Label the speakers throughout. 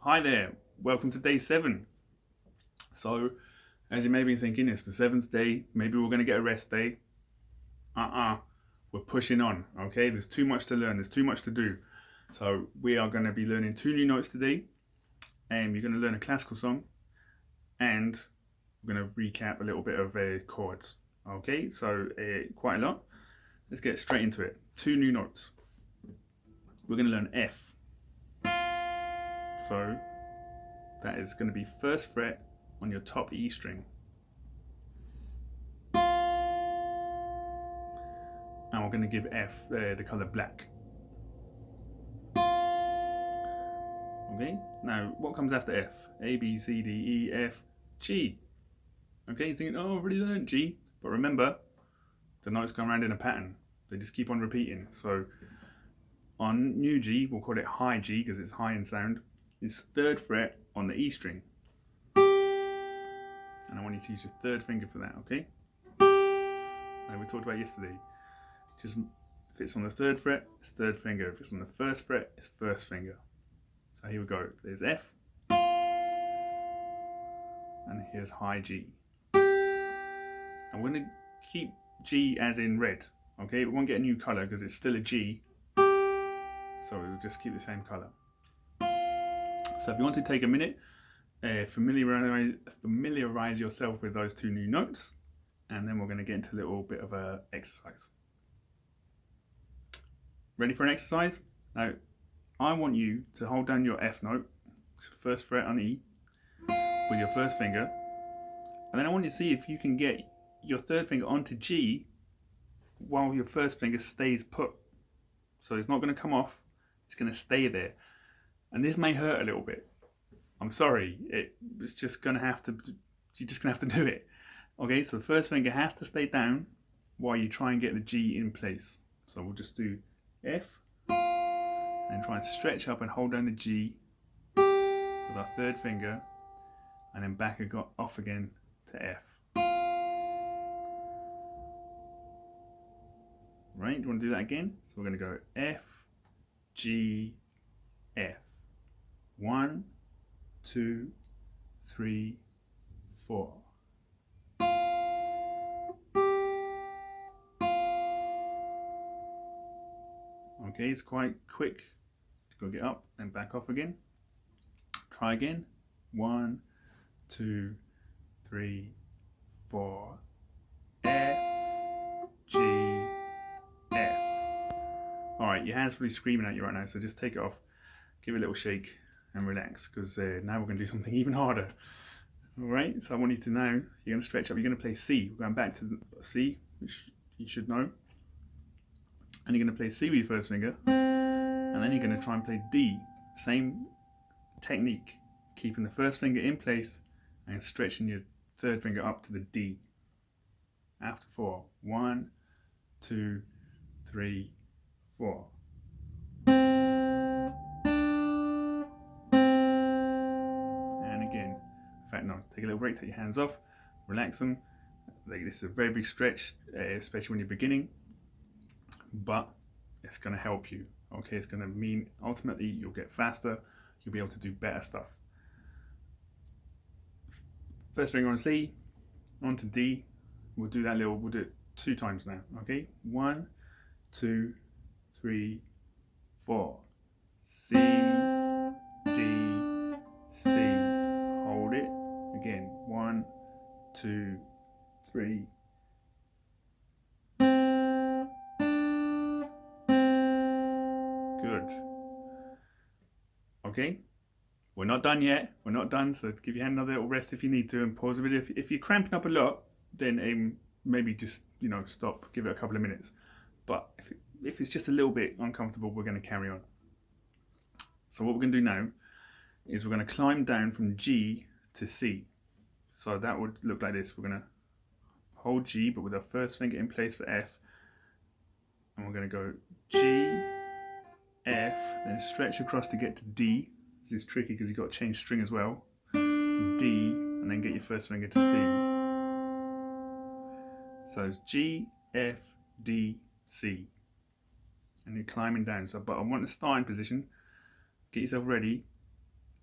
Speaker 1: Hi there, welcome to day 7. So, as you may be thinking, it's the 7th day, maybe we're going to get a rest day. We're pushing on, okay? There's too much to learn, there's too much to do. So, we are going to be learning 2 new notes today, and you're going to learn a classical song, and we're going to recap a little bit of chords, okay? So, quite a lot. Let's get straight into it. 2 new notes. We're going to learn F. So, that is going to be 1st fret on your top E string. And we're going to give F the colour black. Okay, now what comes after F? A, B, C, D, E, F, G. Okay, you're thinking, oh, I've already learned G. But remember, the notes come around in a pattern. They just keep on repeating. So on new G, we'll call it high G because it's high in sound. It's 3rd fret on the E string. And I want you to use your 3rd finger for that, okay? Like we talked about yesterday. Just if it's on the 3rd fret, it's 3rd finger. If it's on the 1st fret, it's 1st finger. So here we go. There's F. And here's high G. I'm going to keep G as in red, okay? We won't get a new colour because it's still a G. So we'll just keep the same colour. So if you want to take a minute, familiarise yourself with those 2 new notes, and then we're going to get into a little bit of an exercise. Ready for an exercise? Now, I want you to hold down your F note, 1st fret on E, with your 1st finger, and then I want you to see if you can get your 3rd finger onto G while your 1st finger stays put. So it's not going to come off, it's going to stay there. And this may hurt a little bit. I'm sorry, it's just going to have to, you're just going to have to do it. Okay, so the 1st finger has to stay down while you try and get the G in place. So we'll just do F, and try and stretch up and hold down the G with our 3rd finger, and then back off again to F. Right, do you want to do that again? So we're going to go F, G, F. 1, 2, 3, 4. Okay, it's quite quick. Go get up and back off again. Try again. 1, 2, 3, 4. F, G, F. Alright, your hand's probably screaming at you right now, so just take it off, give it a little shake and relax, because now we're going to do something even harder. Alright, so I want you to now, you're going to stretch up, you're going to play C. We're going back to C, which you should know. And you're going to play C with your 1st finger, and then you're going to try and play D. Same technique, keeping the 1st finger in place and stretching your 3rd finger up to the D. After 4. 1, 2, 3, 4. And again. In fact, no, take a little break, take your hands off, relax them. This is a very big stretch, especially when you're beginning. But it's going to help you, okay? It's going to mean ultimately you'll get faster, you'll be able to do better stuff. 1st finger on C, on to D. We'll do it 2 times now, okay? 1, 2, 3, 4. C, D, C. Hold it. Again, 1, 2, 3. Good. Okay, we're not done yet. We're not done, so give your hand another little rest if you need to, and pause a bit. If you're cramping up a lot, then maybe just stop, give it a couple of minutes. But if it's just a little bit uncomfortable, we're going to carry on. So what we're going to do now is we're going to climb down from G to C. So that would look like this. We're going to hold G, but with our 1st finger in place for F, and we're going to go G, F, then stretch across to get to D. This is tricky because you've got to change string as well. D, and then get your 1st finger to C. So it's G, F, D, C. And you're climbing down. So, but I want the starting position. Get yourself ready.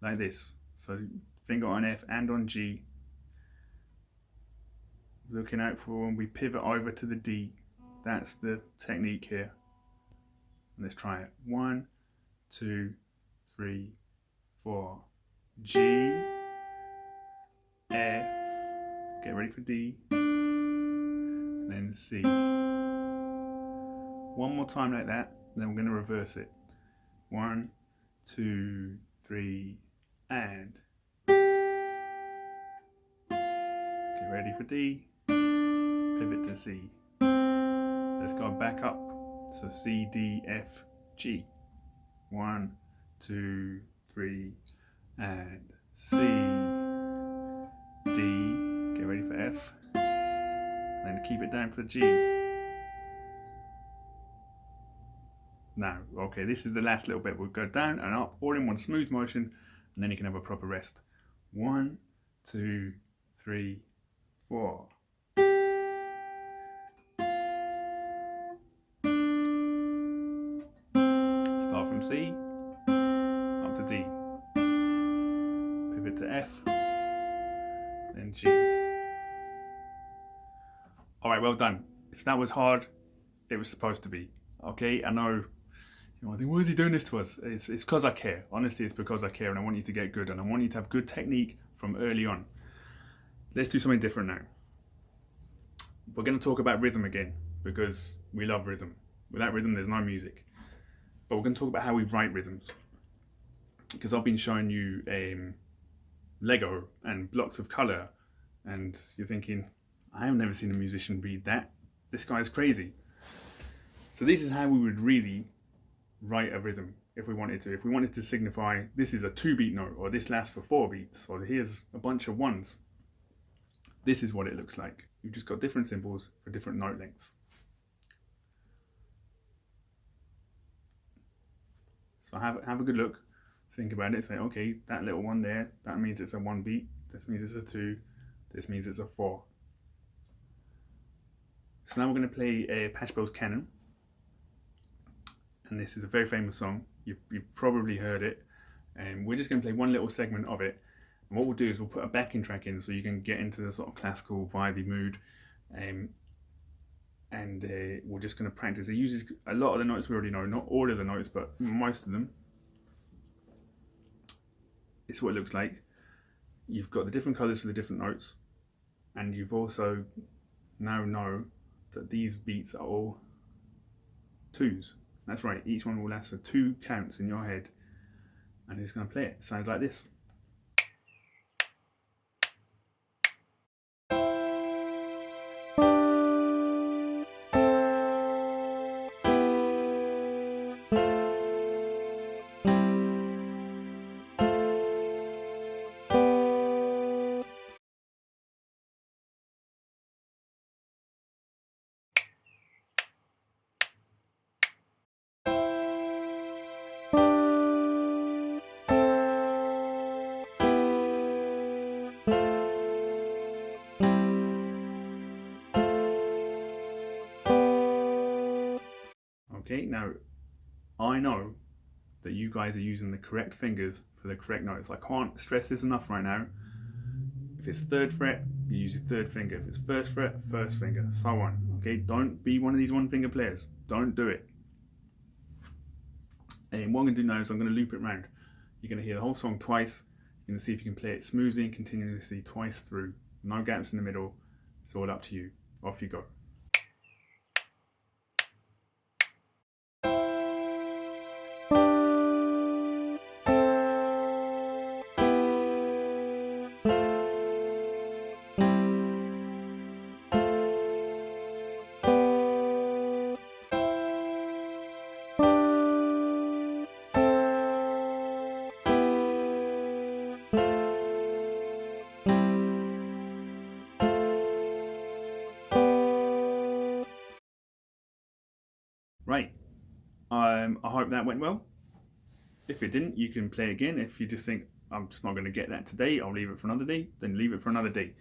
Speaker 1: like this. So finger on F and on G. Looking out for when we pivot over to the D. That's the technique here. Let's try it. 1, 2, 3, 4. G, F, get ready for D, then C. One more time like that, then we're going to reverse it. 1, 2, 3, and. Get ready for D, pivot to C. Let's go back up. So C, D, F, G. 1, 2, 3, and C, D, get ready for F, then keep it down for G. Now, okay, this is the last little bit. We'll go down and up, all in one smooth motion, and then you can have a proper rest. 1, 2, 3, 4. Start from C, up to D. Pivot to F, then G. Alright, well done. If that was hard, it was supposed to be. Okay, I know you might think, why is he doing this to us? It's because I care. Honestly, it's because I care and I want you to get good and I want you to have good technique from early on. Let's do something different now. We're going to talk about rhythm again because we love rhythm. Without rhythm, there's no music. But we're going to talk about how we write rhythms. Because I've been showing you Lego and blocks of colour and you're thinking, I have never seen a musician read that. This guy's crazy. So this is how we would really write a rhythm if we wanted to. If we wanted to signify this is a 2-beat note, or this lasts for 4 beats, or here's a bunch of ones. This is what it looks like. You've just got different symbols for different note lengths. So have a good look. Think about it. Say, okay, that little one there, that means it's a 1 beat. This means it's a 2. This means it's a 4. So now we're going to play Pashbel's Canon. And this is a very famous song. You've probably heard it. And we're just going to play one little segment of it. And what we'll do is we'll put a backing track in so you can get into the sort of classical, vibey mood. We're just going to practice. It uses a lot of the notes we already know. Not all of the notes, but most of them. It's what it looks like. You've got the different colours for the different notes. And you've also now know that these beats are all 2s. That's right, each one will last for 2 counts in your head. And it's going to play it. It sounds like this. Okay, now I know that you guys are using the correct fingers for the correct notes. I can't stress this enough right now. If it's 3rd fret, you use your 3rd finger. If it's 1st fret, 1st finger, so on. Okay, don't be one of these 1-finger players. Don't do it. And what I'm going to do now is I'm going to loop it round. You're going to hear the whole song twice. You're going to see if you can play it smoothly and continuously twice through. No gaps in the middle. It's all up to you. Off you go. Right, I hope that went well. If it didn't, you can play again. If you just think, I'm just not going to get that today, I'll leave it for another day, then leave it for another day.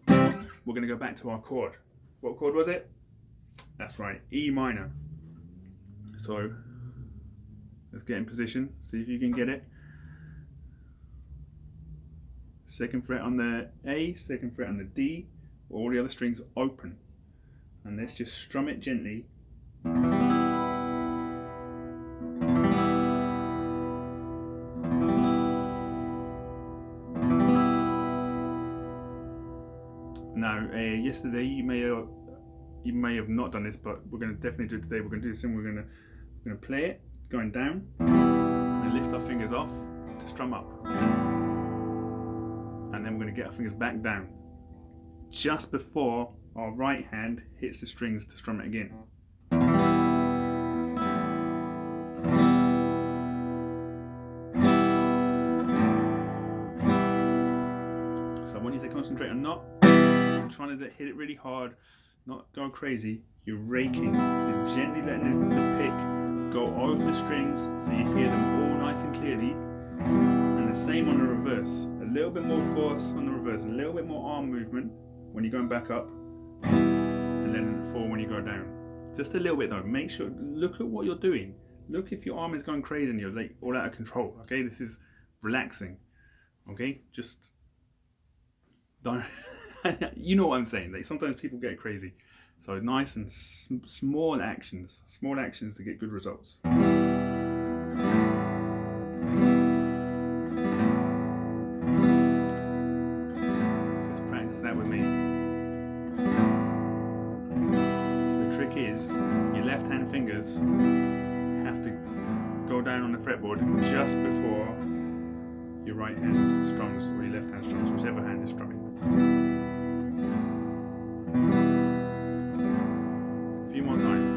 Speaker 1: We're going to go back to our chord. What chord was it? That's right, E minor. So, let's get in position, see if you can get it. second fret on the A, second fret on the D, all the other strings open. And let's just strum it gently. Now, yesterday you may have not done this, but we're going to definitely do it today. We're going to do the same. We're going to play it going down, and lift our fingers off to strum up, and then we're going to get our fingers back down just before our right hand hits the strings to strum it again. So I want you to concentrate on not trying to hit it really hard, not go crazy. You're raking, you're gently letting the pick go over the strings so you hear them all nice and clearly. And the same on the reverse. A little bit more force on the reverse, a little bit more arm movement when you're going back up, and then fall when you go down. Just a little bit though. Make sure, look at what you're doing. Look if your arm is going crazy and you're like all out of control. Okay, this is relaxing. Okay, just don't. You know what I'm saying. Like sometimes people get crazy. So nice and small actions to get good results. Just practice that with me. So the trick is your left hand fingers have to go down on the fretboard just before your right hand strums or your left hand strums, whichever hand is strumming. A few more times.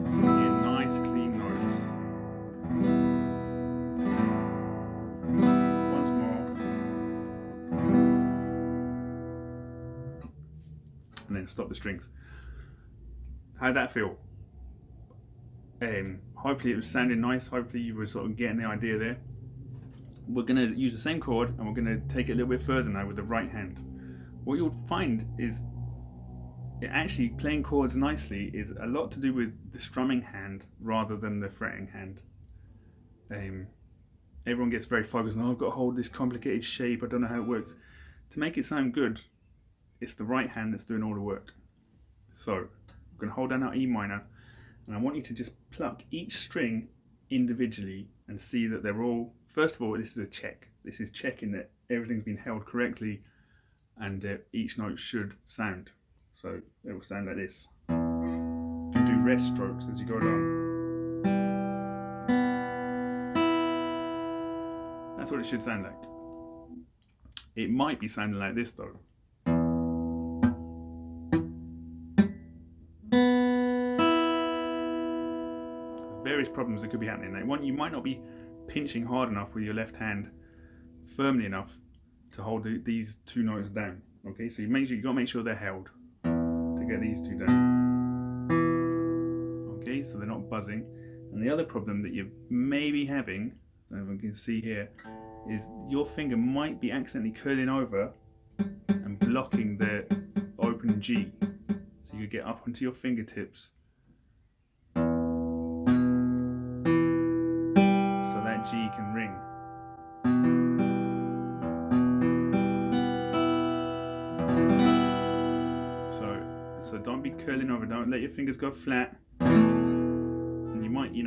Speaker 1: So you get nice clean notes. Once more. And then stop the strings. How'd that feel? Hopefully it was sounding nice. Hopefully you were sort of getting the idea there. We're going to use the same chord and we're going to take it a little bit further now with the right hand. What you'll find is actually playing chords nicely is a lot to do with the strumming hand rather than the fretting hand. Everyone gets very focused on, oh, I've got to hold this complicated shape, I don't know how it works. To make it sound good, it's the right hand that's doing all the work. So we're going to hold down our E minor, and I want you to just pluck each string individually and see that they're all, first of all, this is a check. This is checking that everything's been held correctly and each note should sound. So it will sound like this. You can do rest strokes as you go along. That's what it should sound like. It might be sounding like this though. Various problems that could be happening. Like one, you might not be pinching hard enough with your left hand firmly enough to hold these two notes down. Okay, so you got to make sure they're held to get these two down. Okay, so they're not buzzing. And the other problem that you may be having, as everyone can see here, is your finger might be accidentally curling over and blocking the open G. So you get up onto your fingertips. G can ring. So don't be curling over, don't let your fingers go flat. And you might, we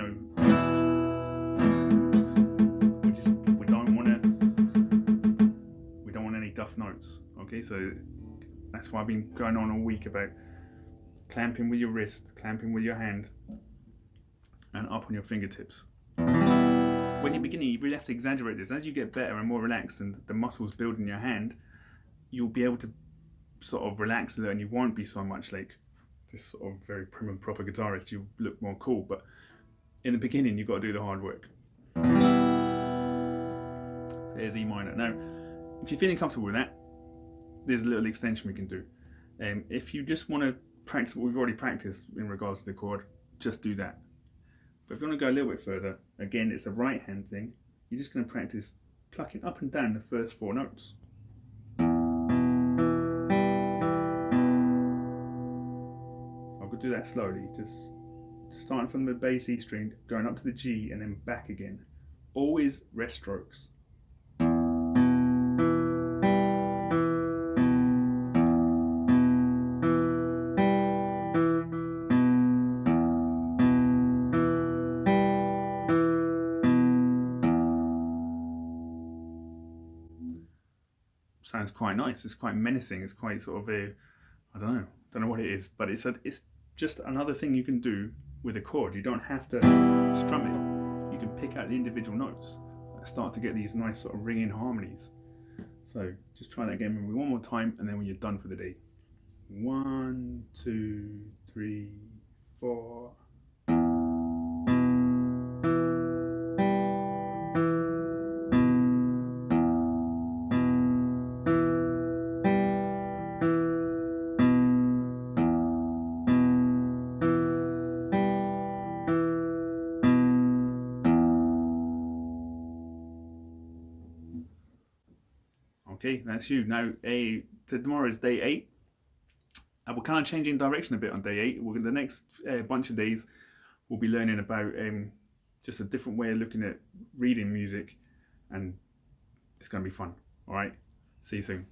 Speaker 1: don't want any duff notes. Okay, so that's why I've been going on all week about clamping with your wrist, clamping with your hand, and up on your fingertips. When you're beginning, you really have to exaggerate this. As you get better and more relaxed and the muscles build in your hand, you'll be able to sort of relax a little and you won't be so much like this sort of very prim and proper guitarist. You look more cool, but in the beginning, you've got to do the hard work. There's E minor. Now, if you're feeling comfortable with that, there's a little extension we can do. If you just want to practice what we've already practiced in regards to the chord, just do that. But if you want to go a little bit further, again, it's the right hand thing. You're just going to practice plucking up and down the first four notes. I'll go do that slowly, just starting from the bass E string, going up to the G and then back again. Always rest strokes. sounds quite nice. It's quite menacing. It's quite sort of a, I don't know what it is, but it's just another thing you can do with a chord. You don't have to strum it. You can pick out the individual notes and start to get these nice sort of ringing harmonies. So just try that again maybe one more time, and then when you're done for the day. 1, 2, 3, 4. Okay, that's you. Now, tomorrow is day 8. We're kind of changing direction a bit on day 8. The next bunch of days, we'll be learning about just a different way of looking at reading music, and it's going to be fun. All right, see you soon.